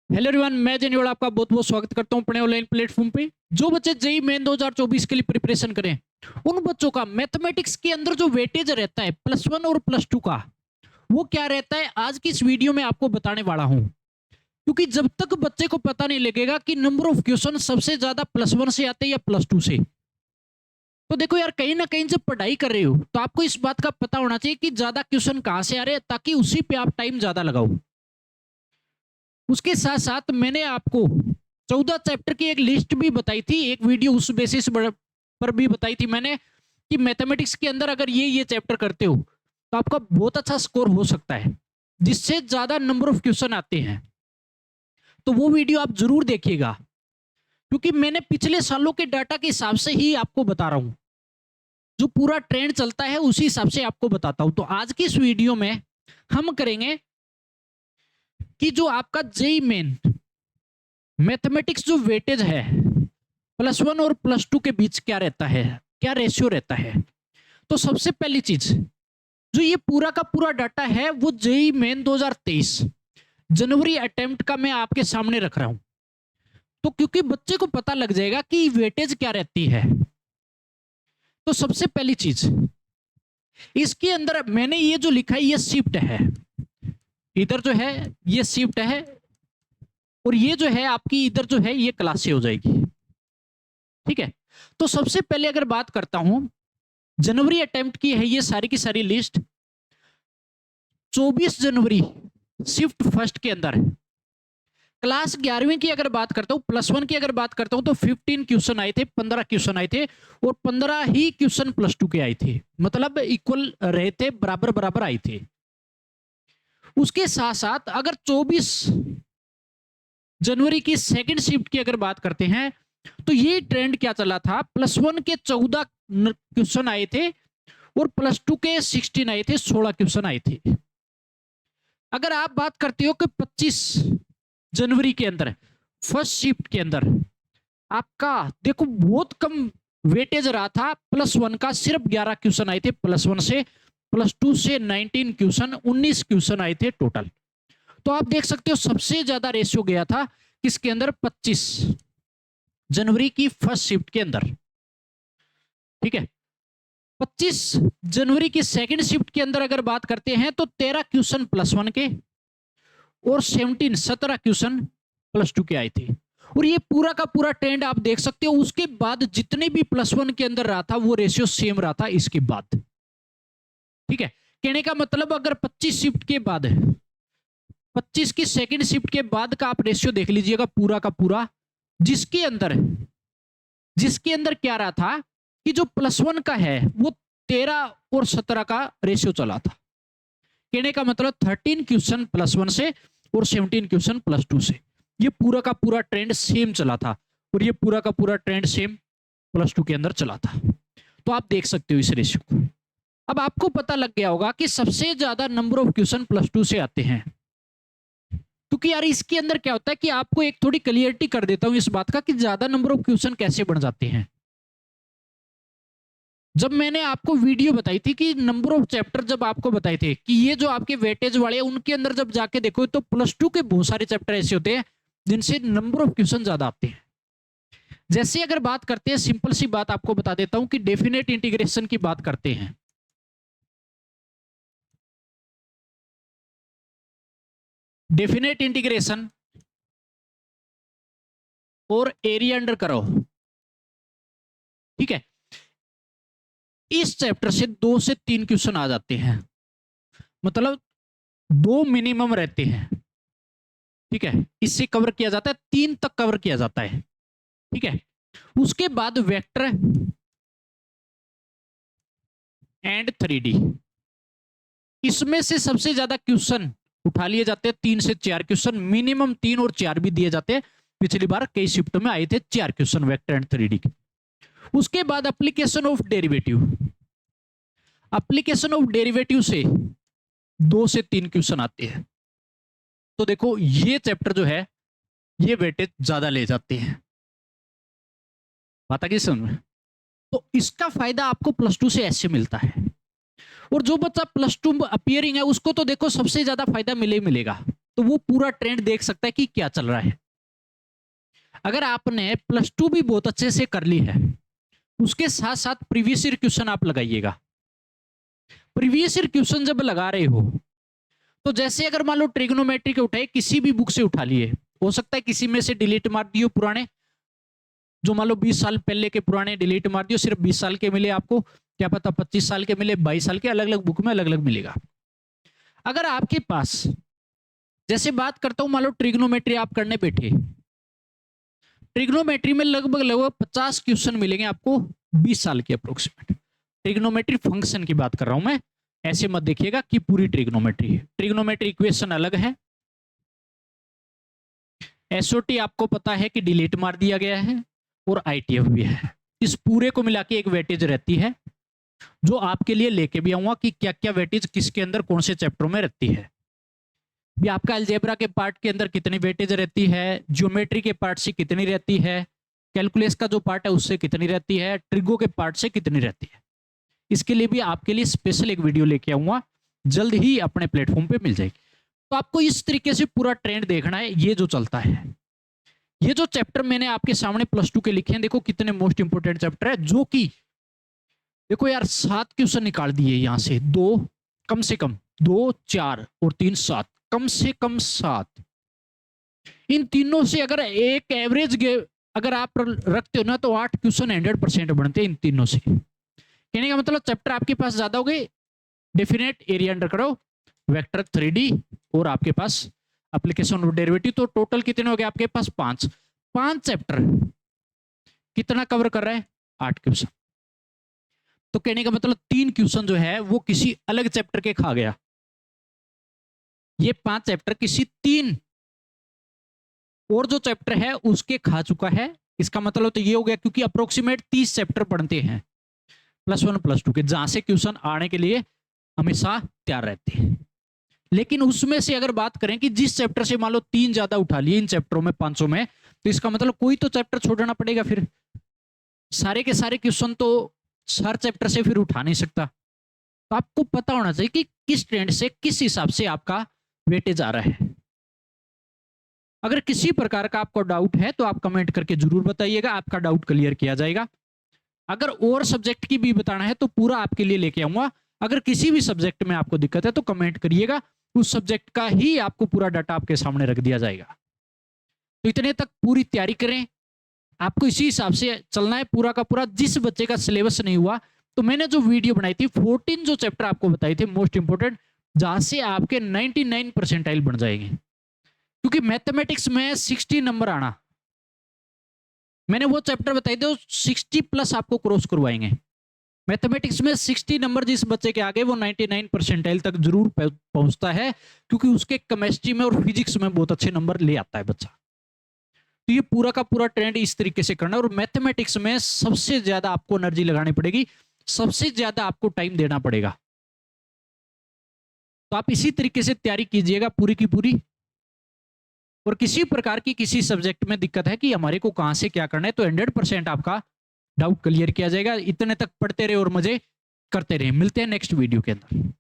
Hello everyone, मैं जेनीवाल आपका बहुत बहुत स्वागत करता हूं अपने ऑनलाइन प्लेटफॉर्म पे। जो बच्चे जेई मेन 2024 के लिए प्रिपरेशन करें, उन बच्चों का मैथमेटिक्स के अंदर जो वेटेज रहता है प्लस वन और प्लस टू का, वो क्या रहता है आज की इस वीडियो में आपको बताने वाला हूं। क्योंकि जब तक बच्चे को पता नहीं लगेगा कि नंबर ऑफ क्वेश्चन सबसे ज्यादा प्लस वन से आते हैं या प्लस टू से, तो देखो यार, कहीं ना कहीं जब पढ़ाई कर रहे हो तो आपको इस बात का पता होना चाहिए कि ज्यादा क्वेश्चन कहां से आ रहे हैं, ताकि उसी पे आप टाइम ज्यादा लगाओ। उसके साथ साथ मैंने आपको 14 चैप्टर की एक लिस्ट भी बताई थी, एक वीडियो उस बेसिस पर भी बताई थी मैंने कि मैथमेटिक्स के अंदर अगर ये चैप्टर करते हो तो आपका बहुत अच्छा स्कोर हो सकता है, जिससे ज्यादा नंबर ऑफ क्वेश्चन आते हैं। तो वो वीडियो आप जरूर देखिएगा, क्योंकि मैंने पिछले सालों के डाटा के हिसाब से ही आपको बता रहा हूं। जो पूरा ट्रेंड चलता है उसी हिसाब से आपको बताता हूं। तो आज की इस वीडियो में हम करेंगे कि जो आपका जेई मेन मैथमेटिक्स जो वेटेज है प्लस वन और प्लस टू के बीच क्या रहता है, क्या रेशियो रहता है। तो सबसे पहली चीज, जो ये पूरा का पूरा डाटा है वो जेई मेन 2023 जनवरी अटेम्प्ट का मैं आपके सामने रख रहा हूं। तो क्योंकि बच्चे को पता लग जाएगा कि वेटेज क्या रहती है, तो सबसे पहली चीज इसके अंदर मैंने ये जो लिखा है ये शिफ्ट है, इधर जो है ये शिफ्ट है, और ये जो है आपकी इधर जो है ये क्लास से हो जाएगी। ठीक है, तो सबसे पहले अगर बात करता हूं, जनवरी अटेम्प्ट की है ये सारी की सारी लिस्ट। 24 जनवरी शिफ्ट फर्स्ट के अंदर क्लास 11वीं की अगर बात करता हूं, प्लस वन की अगर बात करता हूं, तो 15 क्वेश्चन आए थे, 15 क्वेश्चन आए थे, और 15 ही क्वेश्चन प्लस टू के आए थे, मतलब इक्वल रहे थे, बराबर बराबर आए थे। उसके साथ साथ अगर 24 जनवरी की सेकंड शिफ्ट की अगर बात करते हैं, तो ये ट्रेंड क्या चला था, प्लस वन के 14 क्वेश्चन आए थे और प्लस टू के 16 आए थे, 16 क्वेश्चन आए थे। अगर आप बात करते हो कि 25 जनवरी के अंदर फर्स्ट शिफ्ट के अंदर आपका देखो बहुत कम वेटेज रहा था, प्लस वन का सिर्फ 11 क्वेश्चन आए थे प्लस वन से, प्लस टू से 19 क्वेश्चन, 19 क्वेश्चन आए थे टोटल। तो आप देख सकते हो सबसे ज्यादा रेशियो गया था किसके अंदर, 25 जनवरी की फर्स्ट शिफ्ट के अंदर। ठीक है, 25 जनवरी की सेकंड शिफ्ट के अंदर अगर बात करते हैं तो 13 क्वेश्चन प्लस वन के और 17 क्वेश्चन प्लस टू के आए थे। और ये पूरा का पूरा ट्रेंड आप देख सकते हो। उसके बाद जितने भी प्लस वन के अंदर रहा था वो रेशियो सेम रहा था इसके बाद। ठीक है, कहने का मतलब अगर 25 शिफ्ट के बाद 25 की सेकंड शिफ्ट के बाद का आप रेशियो देख लीजिएगा पूरा का पूरा, जिसके अंदर क्या रहा था कि जो प्लस वन का है वो 13 और 17 का रेशियो चला था। कहने का मतलब 13 क्वेश्चन प्लस वन से और 17 क्वेश्चन प्लस टू से, ये पूरा का पूरा ट्रेंड सेम चला था, और ये पूरा का पूरा ट्रेंड सेम प्लस टू के अंदर चला था। तो आप देख सकते हो इस रेशियो को। अब आपको पता लग गया होगा कि सबसे ज्यादा number of question plus two से आते हैं। क्योंकि यार इसके अंदर क्या होता है कि आपको एक थोड़ी क्लियरिटी कर देता हूं इस बात का कि ज्यादा नंबर ऑफ क्वेश्चन कैसे बन जाते हैं। जब मैंने आपको वीडियो बताई थी कि नंबर ऑफ चैप्टर, जब आपको बताए थे कि ये जो आपके वेटेज वाले उनके अंदर जब जाके देखो तो प्लस टू के बहुत सारे चैप्टर ऐसे होते हैं जिनसे नंबर ऑफ क्वेश्चन ज्यादा आते हैं। जैसे अगर बात करते हैं, सिंपल सी बात आपको बता देता हूं कि डेफिनेट इंटीग्रेशन की बात करते हैं। डेफिनेट इंटीग्रेशन और एरिया अंडर करो, ठीक है, इस चैप्टर से 2 से 3 क्वेश्चन आ जाते हैं, मतलब 2 मिनिमम रहते हैं। ठीक है, इससे कवर किया जाता है, 3 तक कवर किया जाता है। ठीक है, उसके बाद वेक्टर एंड 3D, इसमें से सबसे ज्यादा क्वेश्चन उठा लिए जाते हैं, 3 से 4 क्वेश्चन, मिनिमम 3 और 4 भी दिए जाते हैं। पिछली बार कई शिफ्टों में आए थे 4 क्वेश्चन वेक्टर एंड 3D के। उसके बाद application of derivative, application of derivative से 2 से 3 क्वेश्चन आते हैं। तो देखो ये चैप्टर जो है ये वेटेज ज्यादा ले जाते हैं। बात आ गई समझ में? तो इसका फायदा आपको प्लस टू से ऐसे मिलता है। और जो बच्चा प्लस टू अपियरिंग है उसको तो देखो सबसे ज्यादा फायदा मिलेगा। तो वो पूरा ट्रेंड देख सकता है कि क्या चल रहा है। अगर आपने +2 भी बहुत अच्छे से कर ली है, उसके साथ साथ प्रीवियस ईयर क्वेश्चन आप लगाइएगा। प्रीवियस ईयर क्वेश्चन जब लगा रहे हो तो जैसे अगर मान लो ट्रिग्नोमेट्री के उठाए, किसी भी बुक से उठा लिए, हो सकता है किसी में से डिलीट मार दियो पुराने, जो मान लो 20 साल पहले के पुराने डिलीट मार दियो, सिर्फ 20 साल के मिले आपको, क्या पता 25 साल के मिले, 22 साल के, अलग अलग बुक में अलग अलग मिलेगा। अगर आपके पास, जैसे बात करता हूं, मान लो ट्रिग्नोमेट्री आप करने बैठे, ट्रिग्नोमेट्री में लगभग लगभग 50 क्वेश्चन मिलेंगे आपको 20 साल के अप्रोक्सीमेट। ट्रिग्नोमेट्री फंक्शन की बात कर रहा हूं मैं, ऐसे मत देखिएगा कि पूरी ट्रिग्नोमेट्री है। ट्रिग्नोमेट्री इक्वेशन अलग है, एसओटी आपको पता है कि डिलीट मार दिया गया है, और आईटीएफ भी है। इस पूरे को मिला के एक वेटेज रहती है, जो आपके लिए लेके भी आऊंगा कि क्या क्या वेटेज किसके अंदर कौन से चैप्टरों में रहती है। भी आपका अलजेब्रा के पार्ट के अंदर कितनी वेटेज रहती है, ज्योमेट्री के पार्ट से कितनी रहती है, कैलकुलस का जो पार्ट है उससे कितनी रहती है, ट्रिगो के पार्ट से कितनी रहती है। इसके लिए भी आपके लिए स्पेशल एक वीडियो लेके आऊंगा, जल्द ही अपने प्लेटफॉर्म पे मिल जाएगी। तो आपको इस तरीके से पूरा ट्रेंड देखना है, ये जो चलता है। ये जो चैप्टर मैंने आपके सामने +2 के लिखे हैं, देखो कितने मोस्ट इंपोर्टेंट चैप्टर है, जो कि देखो यार 7 क्वेश्चन निकाल दिए यहां से, 2 कम से कम, 2 4 और 3 7, कम से कम 7। इन तीनों से अगर एक एवरेज अगर आप रखते हो ना, तो 8 क्वेश्चन 100% बनते हैं इन तीनों से। कहने का मतलब चैप्टर आपके पास ज्यादा हो गए, डेफिनेट एरिया अंडर करो, वेक्टर 3D, और आपके पास एप्लीकेशन और डेरिवेटिव, तो टोटल कितने हो गए आपके पास 5 चैप्टर कितना कवर कर रहा है, 8 क्वेश्चन। तो कहने का मतलब 3 क्वेश्चन जो है वो किसी अलग चैप्टर के खा गया, ये 5 चैप्टर किसी 3 और जो चैप्टर है उसके खा चुका है। इसका मतलब तो ये हो गया, क्योंकि अप्रोक्सीमेट 30 चैप्टर पढ़ते हैं +1 +2 के, जहां से क्वेश्चन आने के लिए हमेशा तैयार रहते हैं। लेकिन उसमें से अगर बात करें कि जिस चैप्टर से मान लो 3 ज्यादा उठा लिए इन चैप्टरों में 500 में, तो इसका मतलब कोई तो चैप्टर छोड़ना पड़ेगा, फिर सारे के सारे क्वेश्चन तो हर चैप्टर से फिर उठा नहीं सकता। तो आपको पता होना चाहिए कि किस ट्रेंड से, किस हिसाब से आपका वेटेज आ रहा है। अगर किसी प्रकार का आपको डाउट है तो आप कमेंट करके जरूर बताइएगा, आपका डाउट क्लियर किया जाएगा। अगर और सब्जेक्ट की भी बताना है तो पूरा आपके लिए लेके आऊंगा। अगर किसी भी सब्जेक्ट में आपको दिक्कत है तो कमेंट करिएगा, उस सब्जेक्ट का ही आपको पूरा डाटा आपके सामने रख दिया जाएगा। तो इतने तक पूरी तैयारी करें, आपको इसी हिसाब से चलना है पूरा का पूरा। जिस बच्चे का सिलेबस नहीं हुआ, तो मैंने जो वीडियो बनाई थी 14 जो चैप्टर आपको बताए थे मोस्ट इंपोर्टेंट, जहां से आपके 99 परसेंटाइल बन जाएंगे। क्योंकि मैथमेटिक्स में 60 नंबर आना, मैंने वो चैप्टर बताए थे 60+ आपको क्रॉस करवाएंगे। मैथमेटिक्स में 60 नंबर जिस बच्चे के आगे, वो 99 परसेंटाइल तक जरूर पहुंचता है, क्योंकि उसके केमिस्ट्री में और फिजिक्स में बहुत अच्छे नंबर ले आता है बच्चा। तो ये पूरा का पूरा ट्रेंड इस तरीके से करना है। और मैथमेटिक्स में सबसे ज्यादा आपको एनर्जी लगानी पड़ेगी, सबसे ज्यादा आपको टाइम देना पड़ेगा। तो आप इसी तरीके से तैयारी कीजिएगा पूरी की पूरी। और किसी प्रकार की किसी सब्जेक्ट में दिक्कत है कि हमारे को कहां से क्या करना है, तो 100% आपका डाउट क्लियर किया जाएगा। इतने तक पढ़ते रहे और मजे करते रहे। मिलते हैं नेक्स्ट वीडियो के अंदर।